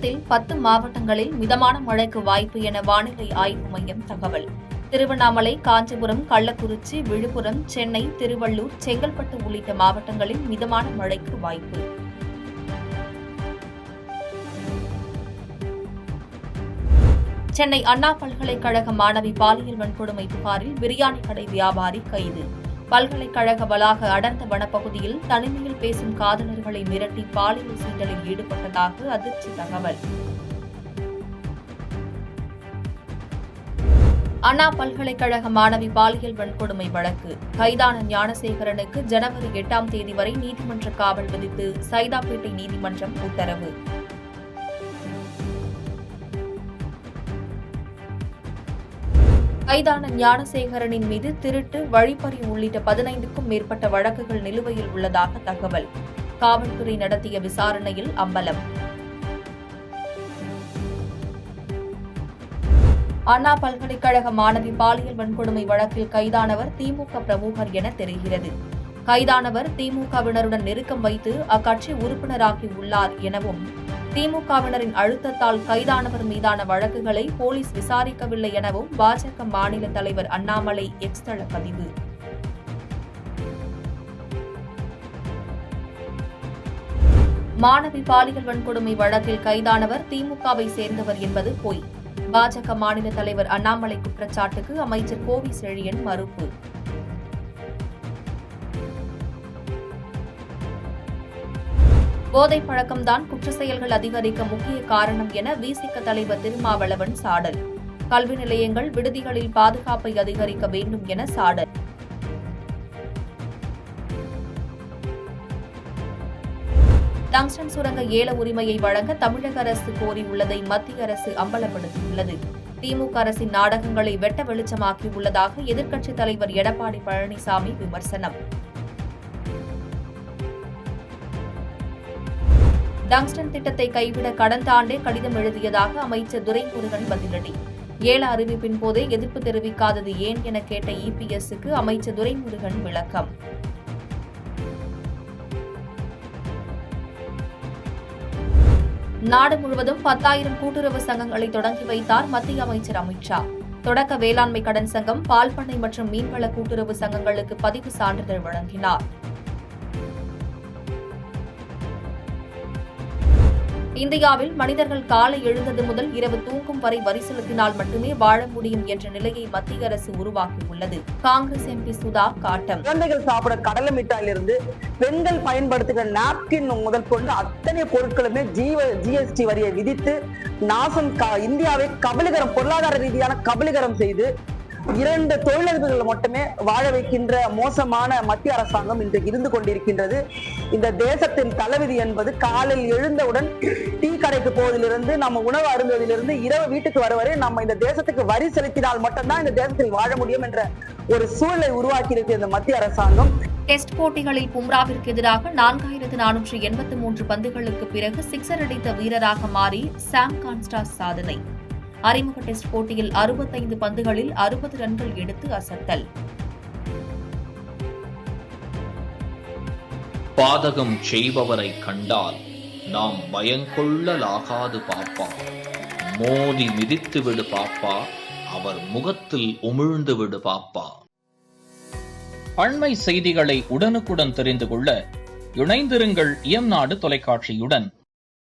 தமிழகத்தில் 10 மாவட்டங்களில் மிதமான மழைக்கு வாய்ப்பு என வானிலை ஆய்வு மையம் தகவல். திருவண்ணாமலை, காஞ்சிபுரம், கள்ளக்குறிச்சி, விழுப்புரம், சென்னை, திருவள்ளூர், செங்கல்பட்டு உள்ளிட்ட மாவட்டங்களில் மிதமான மழைக்கு வாய்ப்பு. சென்னை அண்ணா பல்கலைக்கழக மாணவி பாலியல் வன்கொடுமை புகாரில் பிரியாணி கடை வியாபாரி கைது. பல்கலைக்கழக வளாக அடர்ந்த வனப்பகுதியில் தனிமையில் பேசும் காதலர்களை மிரட்டி பாலியல் சீண்டலில் ஈடுபட்டதாக அதிர்ச்சி தகவல். அண்ணா பல்கலைக்கழக மாணவி பாலியல் வன்கொடுமை வழக்கு. கைதான ஞானசேகரனுக்கு ஜனவரி 8ஆம் தேதி வரை நீதிமன்ற காவல் விதித்து சைதாப்பேட்டை நீதிமன்றம் உத்தரவு. கைதான ஞானசேகரனின் மீது திருட்டு, வழிப்பறி உள்ளிட்ட 15க்கும் மேற்பட்ட வழக்குகள் நிலுவையில் உள்ளதாக தகவல். காவல்துறை நடத்திய விசாரணையில் அம்பலம். அண்ணா பல்கலைக்கழக மாணவி பாலியல் வன்கொடுமை வழக்கில் கைதானவர் திமுக பிரமுகர் என தெரிகிறது. கைதானவர் திமுகவினருடன் நெருக்கம் வைத்து அக்கட்சி உறுப்பினராகி உள்ளார் எனவும், திமுகவினரின் அழுத்தத்தால் கைதானவர் மீதான வழக்குகளை போலீஸ் விசாரிக்கவில்லை எனவும் பாஜக மாநில தலைவர் அண்ணாமலை எக்ஸ் தள பதிவு. மாணவி பாலியல் வன்கொடுமை வழக்கில் கைதானவர் திமுகவை சேர்ந்தவர் என்பது பொய். பாஜக மாநில தலைவர் அண்ணாமலை குற்றச்சாட்டுக்கு அமைச்சர் கோவி செழியன் மறுப்பு. போதைப் பழக்கம்தான் குற்ற செயல்கள் அதிகரிக்க முக்கிய காரணம் என விசிக தலைவர் திருமாவளவன் சாடல். கல்வி நிலையங்கள், விடுதிகளில் பாதுகாப்பை அதிகரிக்க வேண்டும் என சாடல். டங்ஸ்டன் சுரங்க ஏல உரிமையை வழங்க தமிழக அரசு கோரியுள்ளதை மத்திய அரசு அம்பலப்படுத்தியுள்ளது. திமுக அரசின் நாடகங்களை வெட்ட வெளிச்சமாக்கியுள்ளதாக எதிர்க்கட்சித் தலைவர் எடப்பாடி பழனிசாமி விமர்சனம். டங்ஸ்டன் திட்டத்தை கைவிட கடந்த ஆண்டே கடிதம் எழுதியதாக அமைச்சர் துரைமுருகன் பதிலடி. ஏல அறிவிப்பின் போதே எதிர்ப்பு தெரிவிக்காதது ஏன் என கேட்ட இபிஎஸ்க்கு அமைச்சர் துரைமுருகன் விளக்கம். நாடு முழுவதும் 10,000 கூட்டுறவு சங்கங்களை தொடங்கி வைத்தார் மத்திய அமைச்சர் அமித்ஷா. தொடக்க வேளாண்மை கடன் சங்கம், பால் பண்ணை மற்றும் மீன்வள கூட்டுறவு சங்கங்களுக்கு பதிவு சான்றிதழ் வழங்கினார். இந்தியாவில் மனிதர்கள் காலை எழுந்தது முதல் இரவு தூங்கும் வரை வரி செலுத்தினால் மட்டுமே வாழ முடியும் என்ற நிலையை மத்திய அரசு உருவாக்கியுள்ளது. காங்கிரஸ் எம்பி சுதா காட்டம். குழந்தைகள் சாப்பிட கடலை மிட்டாயிலிருந்து பெண்கள் பயன்படுத்துகிற நாப்கின் முதல் கொண்டு அத்தனை பொருட்களுமே ஜிஎஸ்டி வரியை விதித்து இந்தியாவை கபலீகரம், பொருளாதார ரீதியான கபலீகரம் செய்து 2 தொழிலதிபர்கள் மட்டுமே வாழ வைக்கின்ற மோசமான மத்திய அரசாங்கம் இன்றைக்கு இருந்து கொண்டிருக்கின்றது. இந்த தேசத்தின் தலைவிதி என்பது காலையில் எழுந்தவுடன் டீ கடைக்கு போவதிலிருந்து, நம்ம உணவு அருந்துவதிலிருந்து, இரவு வீட்டுக்கு வருவரை நம்ம இந்த தேசத்துக்கு வரி செலுத்தினால் மட்டும்தான் இந்த தேசத்தில் வாழ முடியும் என்ற ஒரு சூழலை உருவாக்கி இருக்கிற இந்த மத்திய அரசாங்கம். டெஸ்ட் போட்டிகளில் பும்ராவிற்கு எதிராக 4483 பந்துகளுக்கு பிறகு சிக்ஸர் அடித்த வீரராக மாறி சாம் கான்ஸ்டாஸ் சாதனை. அறிமுக டெஸ்ட் போட்டியில் 65 பந்துகளில் 60 ரன்கள் எடுத்து அசத்தல். பாதகம் செய்பவரை கண்டால் நாம் பயங்கொள்ளலாகாது பாப்பா. மோதி மிதித்து விடு பாப்பா, அவர் முகத்தில் உமிழ்ந்து விடு பாப்பா. அண்மை செய்திகளை உடனுக்குடன் தெரிந்து கொள்ள இணைந்திருங்கள் இயம்நாடு தொலைக்காட்சியுடன்.